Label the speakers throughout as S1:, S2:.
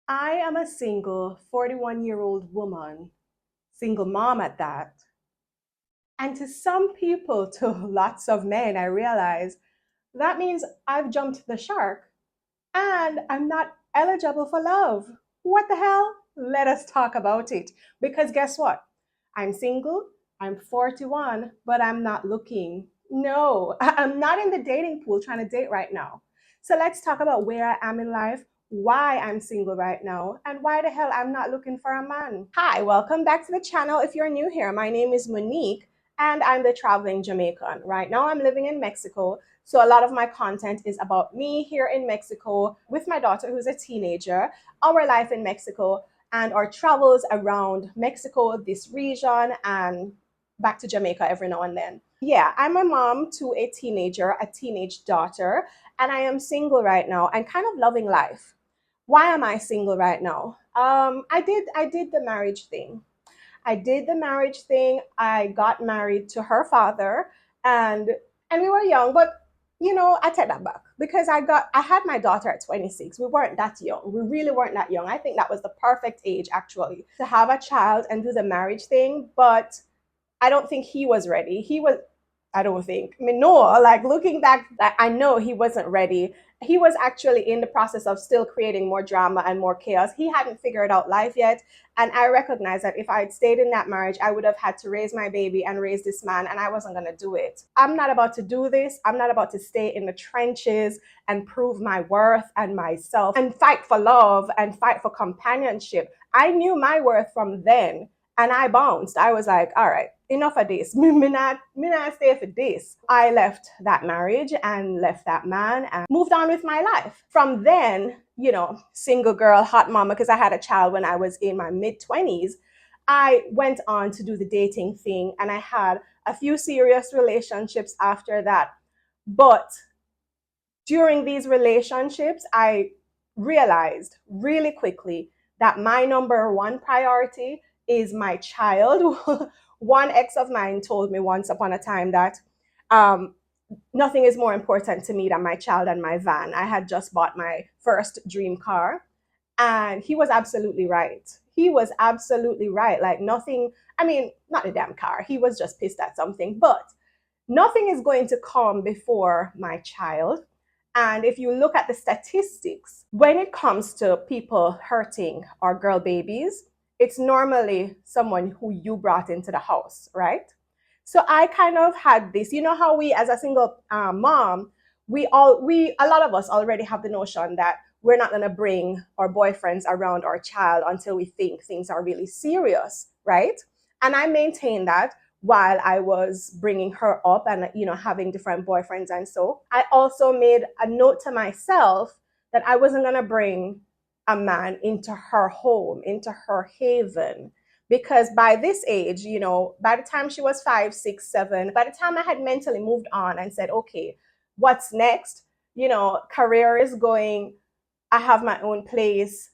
S1: I am a single 41-year-old woman, single mom at that. And to some people, to lots of men, I realize that means I've jumped the shark and I'm not eligible for love. What the hell? Let us talk about it. Because guess what? I'm single, I'm 41, but I'm not looking. No, I'm not in the dating pool trying to date right now. So let's talk about where I am in life, why I'm single right now, and why the hell I'm not looking for a man. Hi, welcome back to the channel. If you're new here, my name is Monique and I'm the traveling Jamaican. Right now, I'm living in Mexico. So a lot of my content is about me here in Mexico with my daughter, who's a teenager, our life in Mexico, and our travels around Mexico, this region, and back to Jamaica every now and then. Yeah, I'm a mom to a teenager, a teenage daughter, and I am single right now and kind of loving life. Why am I single right now? I did the marriage thing. I did the marriage thing. I got married to her father, and we were young, but I take that back because I had my daughter at 26. We weren't that young. We really weren't that young. I think that was the perfect age actually to have a child and do the marriage thing, but I don't think he was ready. I don't think. I mean, no, like looking back, I know he wasn't ready. He was actually in the process of still creating more drama and more chaos. He hadn't figured out life yet. And I recognize that if I had stayed in that marriage, I would have had to raise my baby and raise this man, and I wasn't going to do it. I'm not about to do this. I'm not about to stay in the trenches and prove my worth and myself and fight for love and fight for companionship. I knew my worth from then and I bounced. I was like, all right, enough of this. Me not stay for this. I left that marriage and left that man and moved on with my life. From then, single girl, hot mama, because I had a child when I was in my mid 20s, I went on to do the dating thing and I had a few serious relationships after that. But during these relationships, I realized really quickly that my number one priority is my child. One ex of mine told me once upon a time that um, nothing is more important to me than my child and my van. I had just bought my first dream car, and he was absolutely right. He was absolutely right. Like, nothing, I mean, not the damn car. He was just pissed at something, but nothing is going to come before my child. And if you look at the statistics, when it comes to people hurting our girl babies, it's normally someone who you brought into the house, right? So I kind of had this, how we, as a single mom, a lot of us already have the notion that we're not going to bring our boyfriends around our child until we think things are really serious, right? And I maintain that while I was bringing her up and having different boyfriends. And so I also made a note to myself that I wasn't going to bring a man into her home, into her haven, because by this age, by the time she was 5, 6, 7, by the time I had mentally moved on and said, okay, what's next, career is going, I have my own place,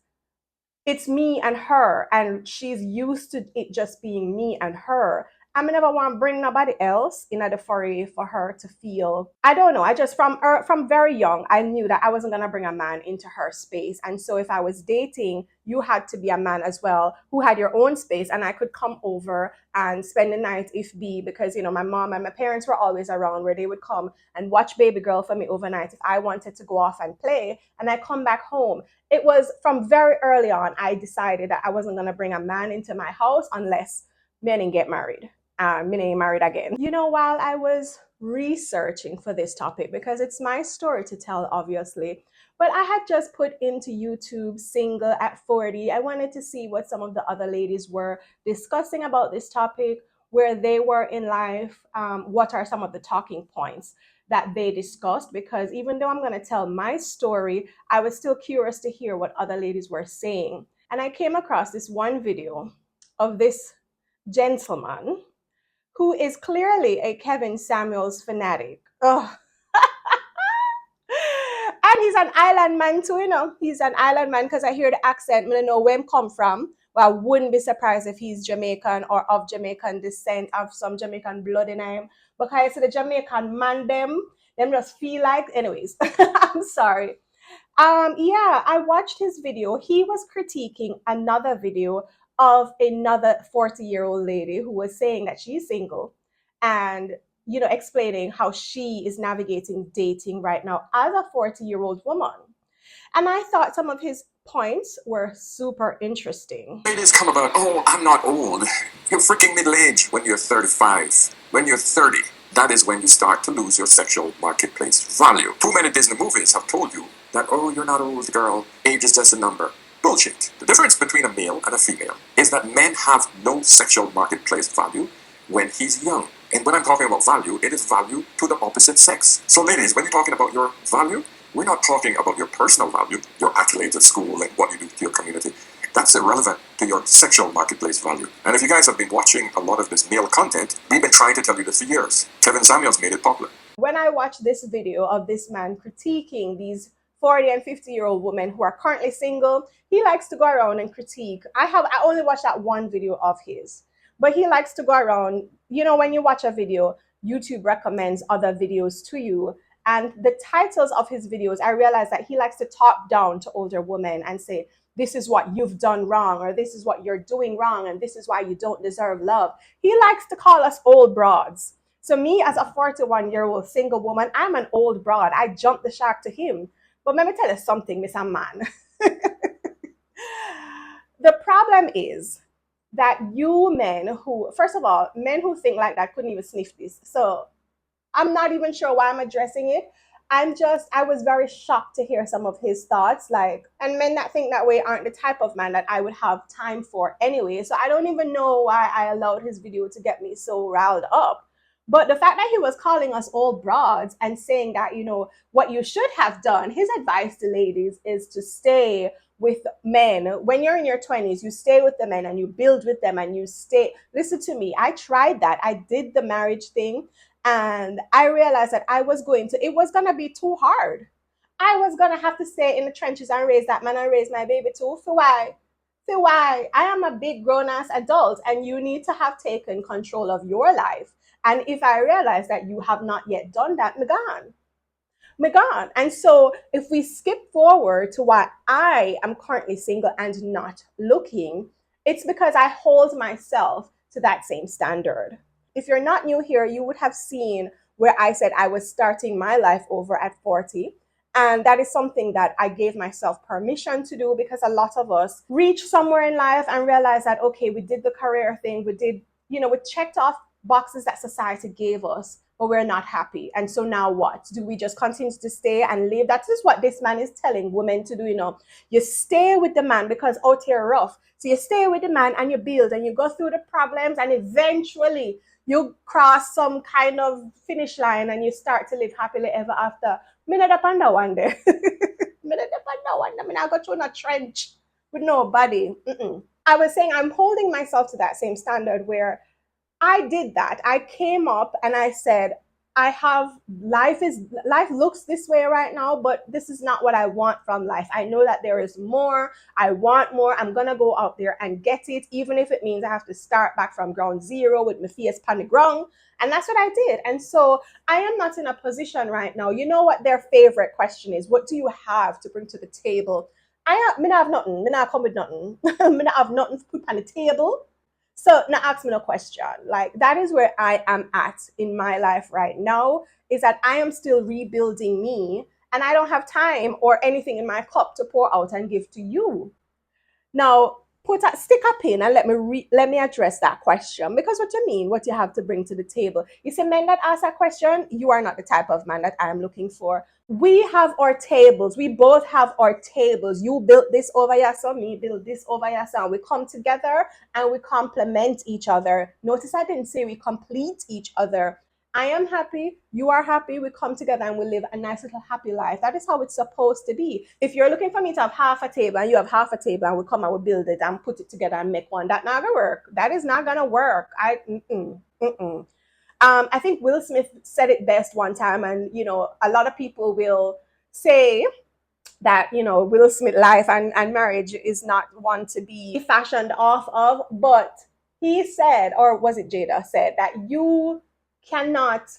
S1: it's me and her, and she's used to it just being me and her. I never want to bring nobody else in the foray for her to feel. I don't know. I just from very young, I knew that I wasn't gonna bring a man into her space, and so if I was dating, you had to be a man as well who had your own space, and I could come over and spend the night if be, because my mom and my parents were always around, where they would come and watch baby girl for me overnight if I wanted to go off and play, and I come back home. It was from very early on, I decided that I wasn't going to bring a man into my house unless me didn't get married. Me didn't married again. While I was researching for this topic, because it's my story to tell, obviously, but I had just put into YouTube single at 40. I wanted to see what some of the other ladies were discussing about this topic, where they were in life, what are some of the talking points that they discussed, because even though I'm going to tell my story, I was still curious to hear what other ladies were saying. And I came across this one video of this gentleman who is clearly a Kevin Samuels fanatic. Oh. And he's an island man too, He's an island man because I hear the accent. I don't know where he come from. Well, I wouldn't be surprised if he's Jamaican or of Jamaican descent, of some Jamaican blood in him. Because the Jamaican man, them just feel like, anyways, I'm sorry. Yeah, I watched his video. He was critiquing another video of another 40-year-old lady who was saying that she's single and, explaining how she is navigating dating right now as a 40-year-old woman. And I thought some of his points were super interesting.
S2: Ladies come about, oh, I'm not old. You're freaking middle aged when you're 35. When you're 30, that is when you start to lose your sexual marketplace value. Too many Disney movies have told you that, oh, you're not old, girl. Age is just a number. Bullshit. The difference between a male and a female is that men have no sexual marketplace value when he's young. And when I'm talking about value, it is value to the opposite sex. So, ladies, when you're talking about your value, we're not talking about your personal value, your accolades at school and what you do to your community. That's irrelevant to your sexual marketplace value. And if you guys have been watching a lot of this male content, we've been trying to tell you this for years. Kevin Samuels made it popular.
S1: When I watched this video of this man critiquing these 40 and 50-year-old women who are currently single, he likes to go around and critique. I only watched that one video of his, but he likes to go around. When you watch a video, YouTube recommends other videos to you. And the titles of his videos, I realize that he likes to talk down to older women and say, this is what you've done wrong, or this is what you're doing wrong, and this is why you don't deserve love. He likes to call us old broads. So me as a 41-year-old single woman, I'm an old broad. I jumped the shark to him. But let me tell you something, Mr. Man. The problem is that you men who, first of all, men who think like that couldn't even sniff this. So I'm not even sure why I'm addressing it. I was very shocked to hear some of his thoughts. And men that think that way aren't the type of man that I would have time for anyway. So I don't even know why I allowed his video to get me so riled up. But the fact that he was calling us old broads and saying that, what you should have done, his advice to ladies is to stay with men. When you're in your 20s, you stay with the men and you build with them and you stay. Listen to me. I tried that. I did the marriage thing. And I realized that it was going to be too hard. I was going to have to stay in the trenches and raise that man and raise my baby too. For why? For why? I am a big grown ass adult and you need to have taken control of your life. And if I realize that you have not yet done that, me gone. And so if we skip forward to why I am currently single and not looking, it's because I hold myself to that same standard. If you're not new here, you would have seen where I said I was starting my life over at 40. And that is something that I gave myself permission to do because a lot of us reach somewhere in life and realize that, okay, we did the career thing. We did, we checked off boxes that society gave us, but we're not happy. And so now what? Do we just continue to stay and live? That is what this man is telling women to do, You stay with the man because out here rough. So you stay with the man and you build and you go through the problems and eventually you cross some kind of finish line and you start to live happily ever after. Me not up on that one day. Me not up on that one. I mean, I go through a trench with nobody. I was saying I'm holding myself to that same standard where I did that. I came up and I said, life looks this way right now, but this is not what I want from life. I know that there is more. I want more. I'm going to go out there and get it, even if it means I have to start back from ground zero with my face on the ground. And that's what I did. And so I am not in a position right now. You know what their favorite question is? What do you have to bring to the table? Me not have nothing. Me not come with nothing. Me not have nothing to put on the table. So now ask me no question. Like that is where I am at in my life right now, is that I am still rebuilding me and I don't have time or anything in my cup to pour out and give to you. Now, stick a pin and let me address that question. Because what you mean, what you have to bring to the table. You see, men that ask that question, you are not the type of man that I am looking for. We have our tables. We both have our tables. You built this over your son, me build this over your son. We come together and we complement each other. Notice I didn't say we complete each other. I am happy, you are happy, we come together and we live a nice little happy life. That is how it's supposed to be. If you're looking for me to have half a table and you have half a table and we come and we build it and put it together and make one, that's not gonna work. That is not gonna work. I think Will Smith said it best one time, and a lot of people will say that Will Smith life and marriage is not one to be fashioned off of, but he said, or was it Jada said, that you cannot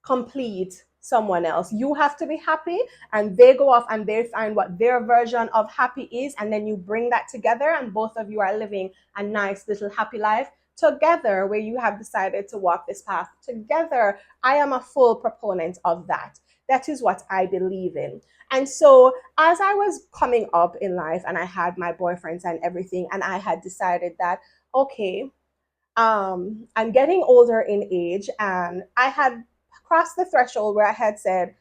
S1: complete someone else. You have to be happy, and they go off and they find what their version of happy is, and then you bring that together, and both of you are living a nice little happy life together where you have decided to walk this path together. I am a full proponent of that. That is what I believe in. And so, as I was coming up in life and I had my boyfriends and everything, and I had decided that, okay, I'm getting older in age, and I had crossed the threshold where I had said,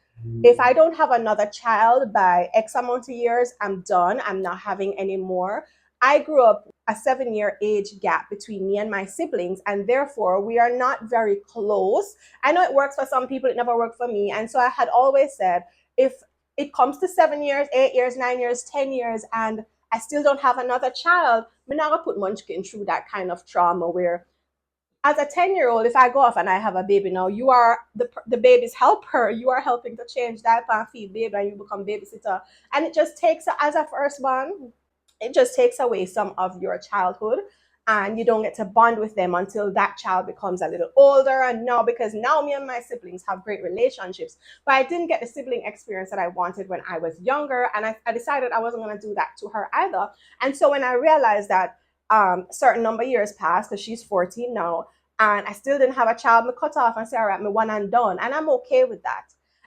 S1: if I don't have another child by X amount of years, I'm done. I'm not having any more. I grew up a 7 year age gap between me and my siblings, and therefore we are not very close. I know it works for some people, it never worked for me. And so I had always said, if it comes to 7 years, 8 years, 9 years, 10 years, and I still don't have another child, I'm not gonna put Munchkin through that kind of trauma where, as a 10-year-old, if I go off and I have a baby now, you are the baby's helper. You are helping to change diaper and feed baby, and you become babysitter. And it just takes, as a firstborn, it just takes away some of your childhood, and you don't get to bond with them until that child becomes a little older. And now, because now me and my siblings have great relationships, but I didn't get the sibling experience that I wanted when I was younger, and I decided I wasn't going to do that to her either. And so when I realized that certain number of years passed, because she's 14 now, and I still didn't have a child, me cut off and say, all right, me one and done. And I'm okay with that.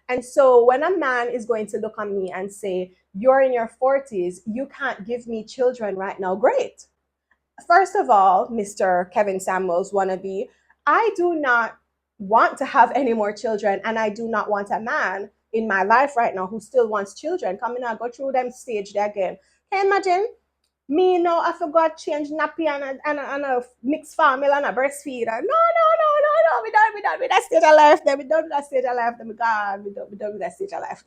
S1: And so when a man is going to look on me and say, you're in your 40s, you can't give me children right now, great. First of all, Mr. Kevin Samuels wannabe, I do not want to have any more children, and I do not want a man in my life right now who still wants children. Coming out, go through them stage there again. Can you imagine? Me now I forgot change nappy and a mixed formula and a breastfeed. No, no, no, no, no. We done with that stage of life. Then we done with that stage of life. Then we done with that stage of life.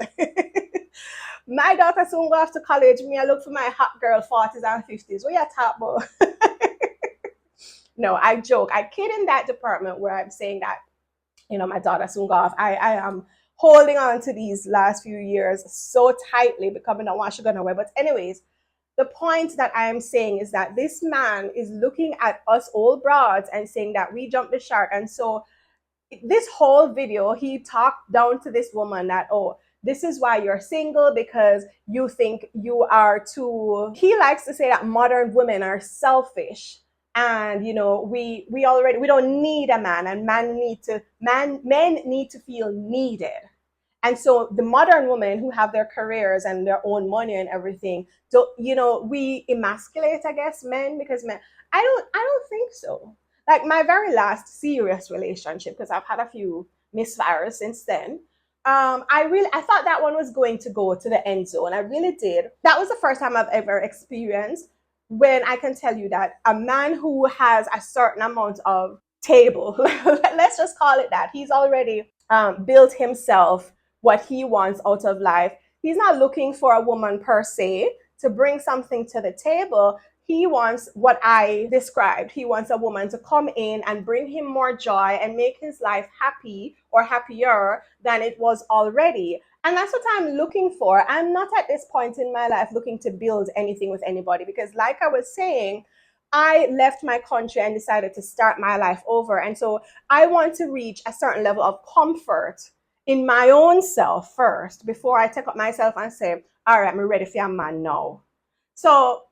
S1: My daughter soon go off to college. Me I look for my hot girl 40s and 50s. What you talk about? No, I joke. I kid in that department where I'm saying that, my daughter soon go off. I am holding on to these last few years so tightly, becoming a wash gonna wear. But anyways, the point that I am saying is that this man is looking at us old broads and saying that we jumped the shark. And so this whole video, he talked down to this woman that, oh, this is why you're single, because you think you are too. He likes to say that modern women are selfish, and we don't need a man, and men need to feel needed. And so the modern women who have their careers and their own money and everything, don't, we emasculate, I guess, men, because men, I don't think so. Like my very last serious relationship, because I've had a few misfires since then. I thought that one was going to go to the end zone. I really did. That was the first time I've ever experienced when I can tell you that a man who has a certain amount of table, let's just call it that, he's already built himself what he wants out of life. He's not looking for a woman per se to bring something to the table. He wants what I described. He wants a woman to come in and bring him more joy and make his life happy or happier than it was already. And that's what I'm looking for. I'm not at this point in my life looking to build anything with anybody because, like I was saying, I left my country and decided to start my life over. And so I want to reach a certain level of comfort in my own self first before I take up myself and say, all right, I'm ready for a man now. So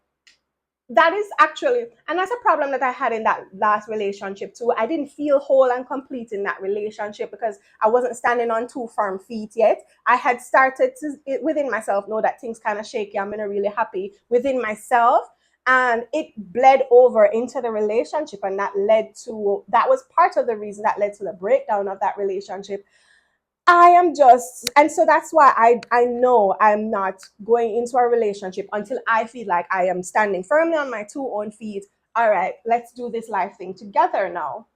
S1: that is actually, and that's a problem that I had in that last relationship too. I didn't feel whole and complete in that relationship because I wasn't standing on two firm feet yet. I had started to within myself know that things kind of shaky. I'm not really happy within myself, and it bled over into the relationship, and that was part of the reason that led to the breakdown of that relationship. And so that's why I know I'm not going into a relationship until I feel like I am standing firmly on my two own feet. All right, let's do this life thing together now.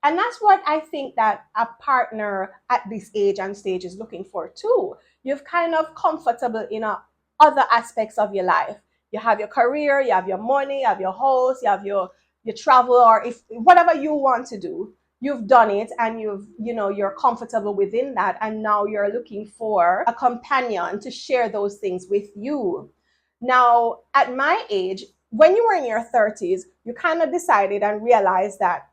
S1: And that's what I think that a partner at this age and stage is looking for too. You've kind of comfortable in other aspects of your life. You have your career, you have your money, you have your house, you have your travel, or if whatever you want to do, you've done it and you're comfortable within that, and now you're looking for a companion to share those things with you. Now, at my age, when you were in your 30s, you kind of decided and realized that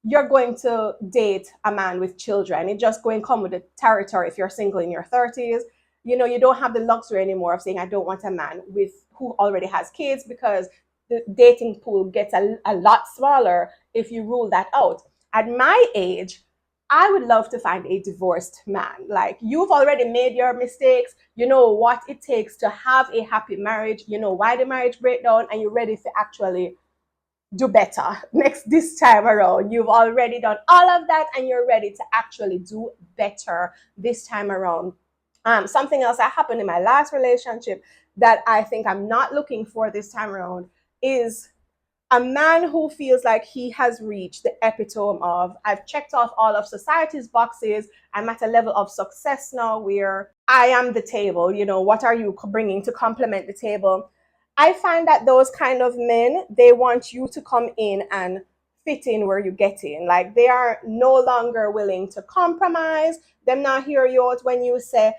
S1: you're going to date a man with children. It just going to come with the territory if you're single in your 30s. You don't have the luxury anymore of saying, I don't want a man with who already has kids, because the dating pool gets a lot smaller if you rule that out. At my age, I would love to find a divorced man. Like, you've already made your mistakes. You know what it takes to have a happy marriage. You know why the marriage break down, and you're ready to actually do better this time around. You've already done all of that, and you're ready to actually do better this time around. Something else that happened in my last relationship that I think I'm not looking for this time around is a man who feels like he has reached the epitome of, I've checked off all of society's boxes. I'm at a level of success now where I am the table. What are you bringing to complement the table? I find that those kind of men, they want you to come in and fit in where you get in. Like, they are no longer willing to compromise. Them not hear you out when you say,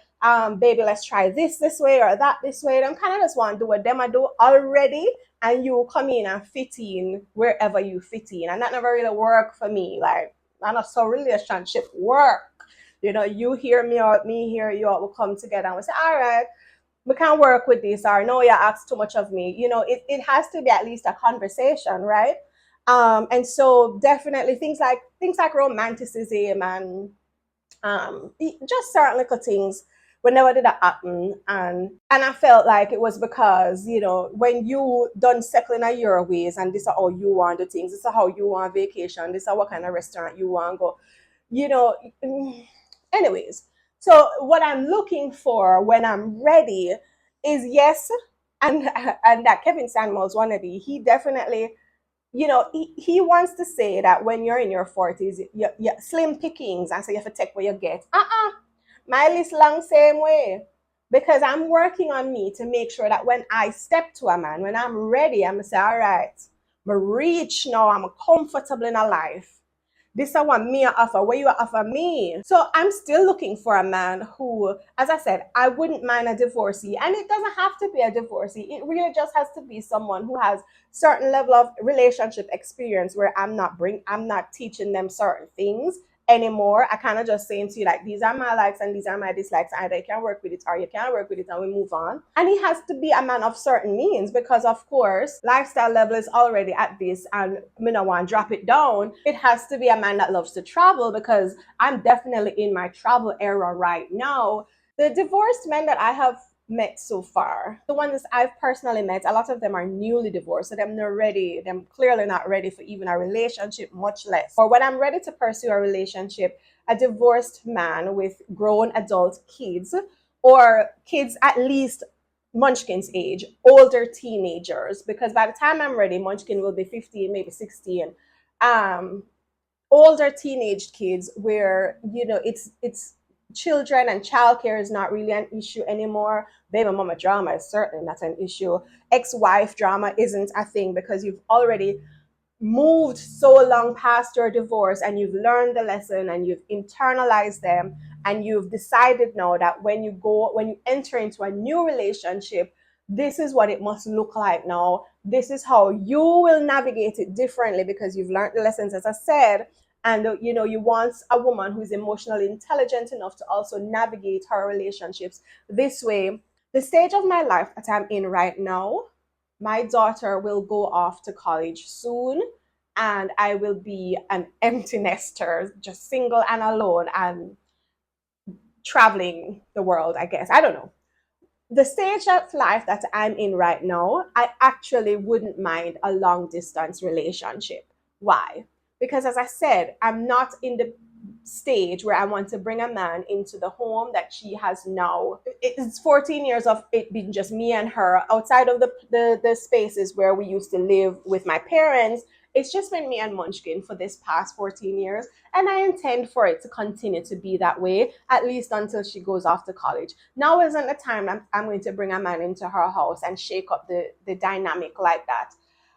S1: baby, let's try this way or that this way. Them kind of just want to do what them I do already, and you come in and fit in wherever you fit in. And that never really work for me. Like, I know so relationship work. You hear me out, me hear you out, we'll come together and we say, all right, we can't work with this, or no, you ask too much of me. It has to be at least a conversation, right? And so definitely things like romanticism and just certain little things whenever did that happen, and I felt like it was because when you done settling a your ways, and this is how you want the things, this is how you want vacation, this is what kind of restaurant you want to go, you know anyways. So what I'm looking for when I'm ready is, yes, and and that Kevin Samuels wannabe, he definitely, he wants to say that when you're in your 40s, you're slim pickings, and so you have to take what you get. My list long same way. Because I'm working on me to make sure that when I step to a man, when I'm ready, I'm going to say, all right, I'm reach now, I'm comfortable in a life. This is what me offer, what you offer me. So I'm still looking for a man who, as I said, I wouldn't mind a divorcee. And it doesn't have to be a divorcee. It really just has to be someone who has certain level of relationship experience where I'm not teaching them certain things anymore. I kind of just saying to you, like, these are my likes and these are my dislikes. Either you can work with it or you can't work with it, and we move on. And he has to be a man of certain means, because of course lifestyle level is already at this, and me no want drop it down. It has to be a man that loves to travel, because I'm definitely in my travel era right now. The divorced men that I have met so far, the ones I've personally met, a lot of them are newly divorced. So them not ready, them clearly not ready for even a relationship, much less. Or when I'm ready to pursue a relationship, a divorced man with grown adult kids, or kids at least Munchkin's age, older teenagers, because by the time I'm ready, Munchkin will be 15, maybe 16. Um, Older teenage kids where it's children, and childcare is not really an issue anymore. Baby mama drama is certainly not an issue. Ex-wife drama isn't a thing, because you've already moved so long past your divorce, and you've learned the lesson, and you've internalized them, and you've decided now that when you enter into a new relationship, this is what it must look like now. This is how you will navigate it differently, because you've learned the lessons, as I said. And you want a woman who's emotionally intelligent enough to also navigate her relationships this way. The stage of my life that I'm in right now, my daughter will go off to college soon, and I will be an empty nester, just single and alone and traveling the world, I guess. I don't know. The stage of life that I'm in right now, I actually wouldn't mind a long distance relationship. Why? Because, as I said, I'm not in the stage where I want to bring a man into the home that she has now. It's 14 years of it being just me and her outside of the spaces where we used to live with my parents. It's just been me and Munchkin for this past 14 years. And I intend for it to continue to be that way, at least until she goes off to college. Now isn't the time I'm going to bring a man into her house and shake up the dynamic like that.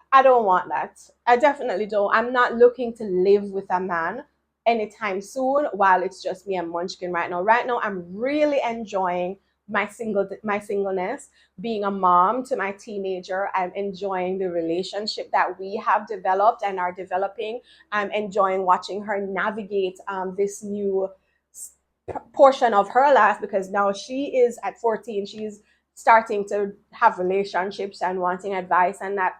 S1: I don't want that. I definitely don't. I'm not looking to live with a man anytime soon while it's just me and Munchkin right now. Right now, I'm really enjoying my singleness, being a mom to my teenager. I'm enjoying the relationship that we have developed and are developing. I'm enjoying watching her navigate this new portion of her life, because now she is at 14. She's starting to have relationships and wanting advice and that.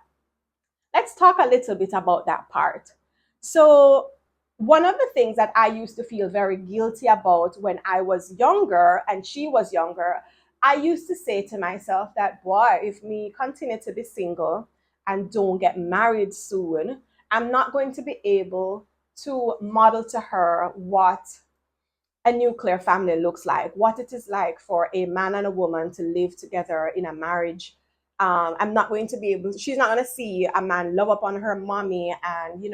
S1: Let's talk a little bit about that part. So, one of the things that I used to feel very guilty about when I was younger and she was younger, I used to say to myself that, boy, if me continue to be single and don't get married soon, I'm not going to be able to model to her what a nuclear family looks like, what it is like for a man and a woman to live together in a marriage. I'm not going to be able, she's not going to see a man love upon her mommy and,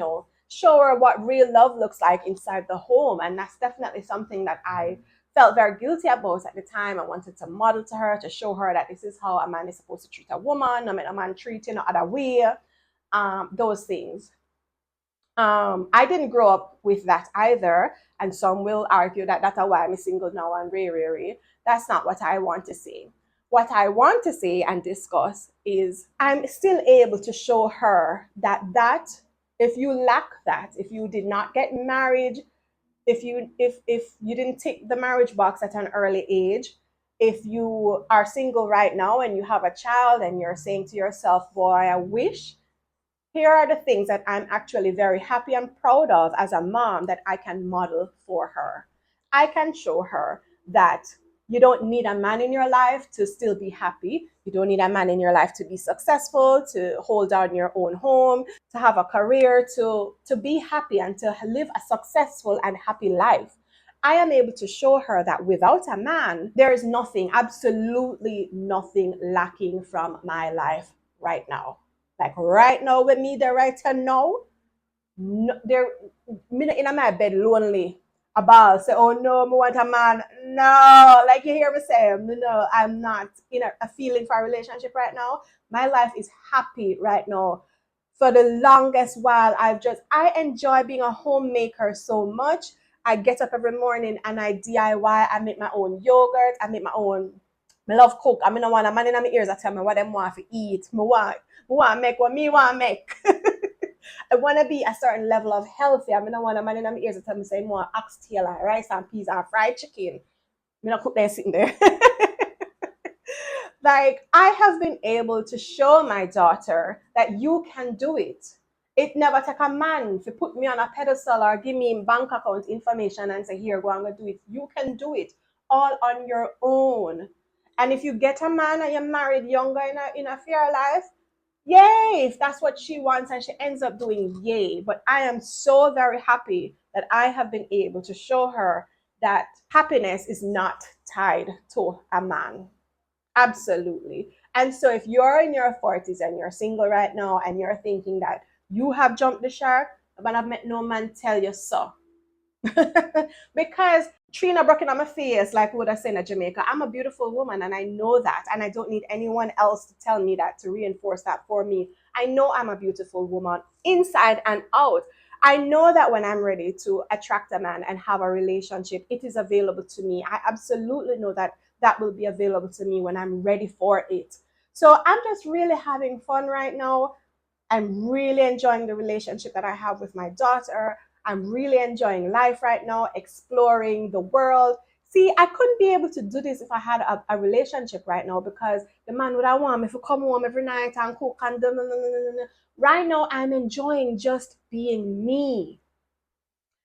S1: show her what real love looks like inside the home. And that's definitely something that I felt very guilty about at the time. I wanted to model to her, to show her that this is how a man is supposed to treat a woman, no matter a man treat you no other way, those things. I didn't grow up with that either, and some will argue that that's why I'm single now and rare. That's not what I want to say. What I want to say and discuss is I'm still able to show her that if you lack that, if you did not get married, if you didn't tick the marriage box at an early age, if you are single right now and you have a child and you're saying to yourself, boy, I wish, here are the things that I'm actually very happy and proud of as a mom that I can model for her. I can show her that you don't need a man in your life to still be happy. You don't need a man in your life to be successful, to hold down your own home, to have a career, to be happy and to live a successful and happy life. I am able to show her that without a man, there is nothing, absolutely nothing lacking from my life right now. Like right now with me there right now, no, there me in my bed lonely. A ball say, oh no, I want a man. No, like you hear me say, no, I'm not in a feeling for a relationship right now. My life is happy right now. For the longest while, I enjoy being a homemaker so much. I get up every morning and I DIY. I make my own yogurt. I make my own. I love cook. I mean, I want a man in my ears that tell me what them want to eat. I want to make what me want to make. I want to be a certain level of healthy. I mean, I want a man in my ears that tell me say more oxtail and rice and peas and fried chicken. I not cook there sitting there. Like I have been able to show my daughter that you can do it. It never take a man to put me on a pedestal or give me bank account information and say, here, go and do it. You can do it all on your own. And if you get a man and you're married younger in a fair life, yay, if that's what she wants and she ends up doing, yay. But I am so very happy that I have been able to show her that happiness is not tied to a man. Absolutely. And so if you're in your 40s and you're single right now and you're thinking that you have jumped the shark, but I've met no man tell you so. Because Trina broken on my face, like would I say in Jamaica, I'm a beautiful woman and I know that. And I don't need anyone else to tell me that, to reinforce that for me. I know I'm a beautiful woman inside and out. I know that when I'm ready to attract a man and have a relationship, it is available to me. I absolutely know that that will be available to me when I'm ready for it. So I'm just really having fun right now. I'm really enjoying the relationship that I have with my daughter. I'm really enjoying life right now, exploring the world. See, I couldn't be able to do this if I had a relationship right now, because the man would I want me to come home every night and cook and right now I'm enjoying just being me.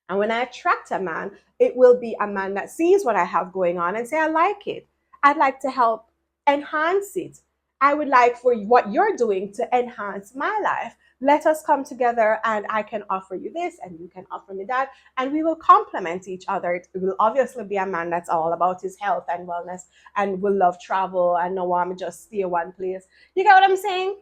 S1: And when I attract a man, it will be a man that sees what I have going on and say, I like it. I'd like to help enhance it. I would like for what you're doing to enhance my life. Let us come together and I can offer you this and you can offer me that. And we will complement each other. It will obviously be a man that's all about his health and wellness and will love travel and no one just stay one place. You get what I'm saying?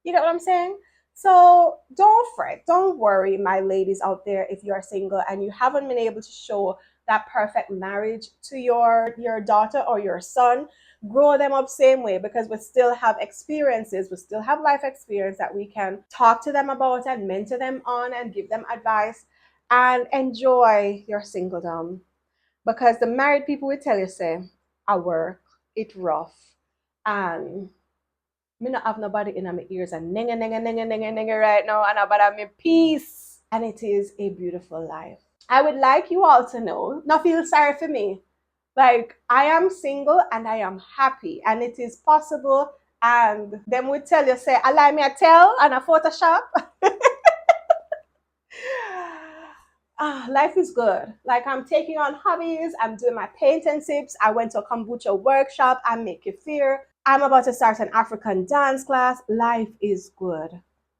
S1: You get what I'm saying? So don't fret, don't worry, my ladies out there, if you're single and you haven't been able to show that perfect marriage to your daughter or your son, grow them up same way, because we still have experiences, we still have life experience that we can talk to them about and mentor them on and give them advice, and enjoy your singledom. Because the married people will tell you say, I work, it rough. And me not have nobody in my ears and nenge right now, and about me peace. And it is a beautiful life. I would like you all to know, not feel sorry for me. Like, I am single and I am happy, and it is possible. And them would tell you, say, allow me a tell and a Photoshop. Life is good. Like, I'm taking on hobbies, I'm doing my painting tips. I went to a kombucha workshop, I make it fair. I'm about to start an African dance class. Life is good.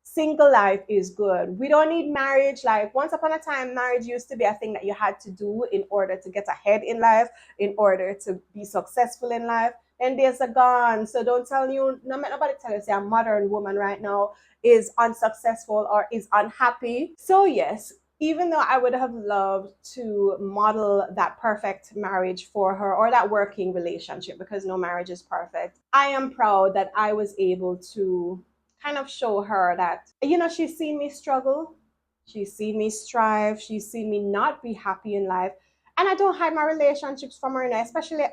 S1: Single life is good. We don't need marriage. Like, once upon a time, marriage used to be a thing that you had to do in order to get ahead in life, in order to be successful in life. And days are gone. So don't tell you, no matter nobody tell you, say a modern woman right now is unsuccessful or is unhappy. So yes, even though I would have loved to model that perfect marriage for her or that working relationship, because no marriage is perfect, I am proud that I was able to kind of show her that, she's seen me struggle, she's seen me strive, she's seen me not be happy in life. And I don't hide my relationships from her now, especially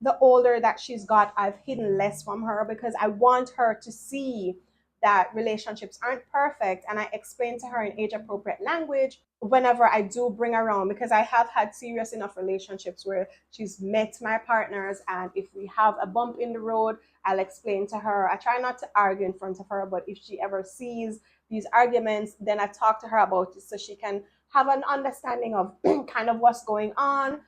S1: the older that she's got, I've hidden less from her because I want her to see that relationships aren't perfect. And I explain to her in age appropriate language whenever I do bring around, because I have had serious enough relationships where she's met my partners, and if we have a bump in the road, I'll explain to her. I try not to argue in front of her, but if she ever sees these arguments, then I talk to her about it so she can have an understanding of kind of what's going on.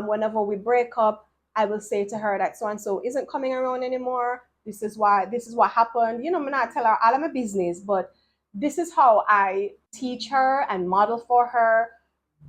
S1: Whenever we break up, I will say to her that so and so isn't coming around anymore. This is why, this is what happened. I'm not tell her all of my business, but this is how I teach her and model for her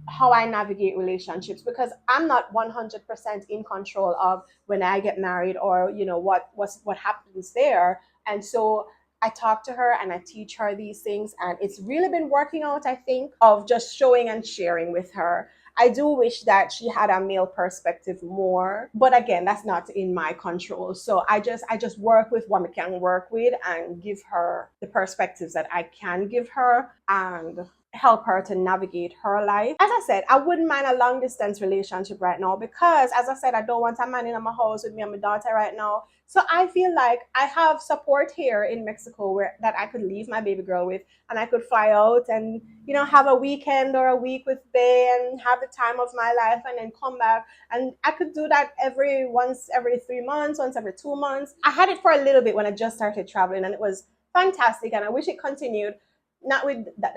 S1: how I navigate relationships, because I'm not 100% in control of when I get married or what happens there. And so I talk to her and I teach her these things, and it's really been working out, I think, of just showing and sharing with her. I do wish that she had a male perspective more, but again, that's not in my control. So I just work with what I can work with and give her the perspectives that I can give her and help her to navigate her life. As I said, I wouldn't mind a long distance relationship right now because, as I said, I don't want a man in my house with me and my daughter right now. So I feel like I have support here in Mexico where that I could leave my baby girl with, and I could fly out and have a weekend or a week with Bay and have the time of my life and then come back. And I could do that once every 3 months, once every 2 months. I had it for a little bit when I just started traveling, and it was fantastic, and I wish it continued. Not with that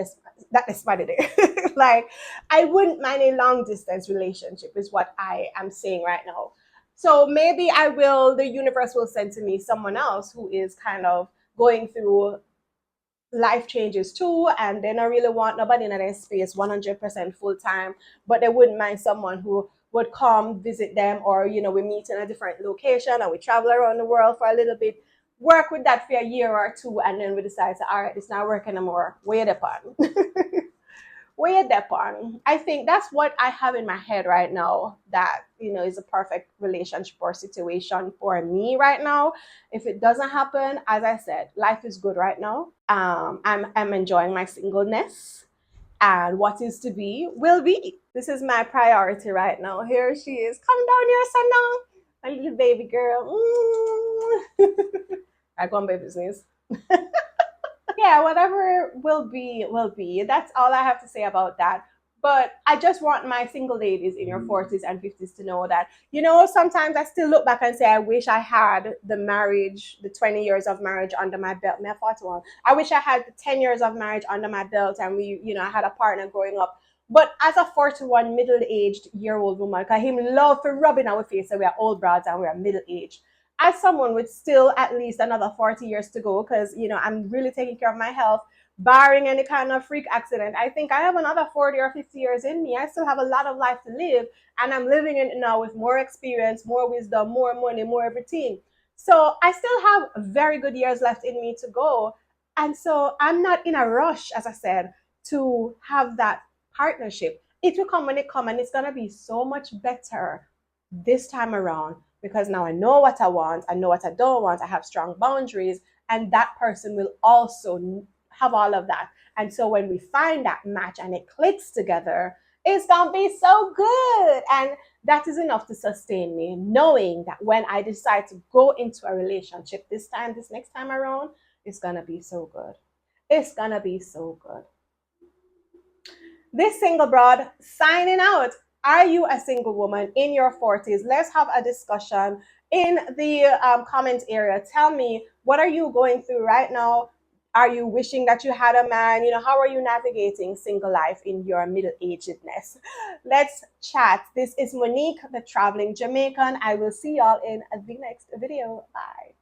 S1: despite it. Like, I wouldn't mind a long distance relationship is what I am saying right now. So maybe the universe will send to me someone else who is kind of going through life changes too, and they don't really want nobody in their space 100% full time, but they wouldn't mind someone who would come visit them, or we meet in a different location and we travel around the world for a little bit, work with that for a year or two, and then we decide to, all right, it's not working anymore. Wait upon. Wait upon. I think that's what I have in my head right now, that is a perfect relationship or situation for me right now. If it doesn't happen, as I said, life is good right now. I'm enjoying my singleness, and what is to be will be. This is my priority right now. Here she is. Come down here, son, now. My little baby girl. I go on baby business. Yeah, whatever will be, will be. That's all I have to say about that. But I just want my single ladies in your 40s and 50s to know that, sometimes I still look back and say, I wish I had the 20 years of marriage under my belt. Me 41. I wish I had the 10 years of marriage under my belt, and I had a partner growing up. But as a 41 middle-aged year-old woman, because him love for rubbing our face that we are old broads and we are middle-aged, as someone with still at least another 40 years to go, because I'm really taking care of my health, barring any kind of freak accident, I think I have another 40 or 50 years in me. I still have a lot of life to live, and I'm living it now with more experience, more wisdom, more money, more everything. So I still have very good years left in me to go, and so I'm not in a rush, as I said, to have that partnership. It will come when it comes, and it's going to be so much better this time around, because now I know what I want, I know what I don't want, I have strong boundaries, and that person will also have all of that. And so when we find that match and it clicks together, It's gonna be so good. And that is enough to sustain me, knowing that when I decide to go into a relationship this next time around, it's gonna be so good. It's gonna be so good. This single broad signing out. Are you a single woman in your 40s? Let's have a discussion in the comment area. Tell me, what are you going through right now? Are you wishing that you had a man? How are you navigating single life in your middle agedness? Let's chat. This is Monique, the traveling Jamaican. I will see y'all in the next video. Bye.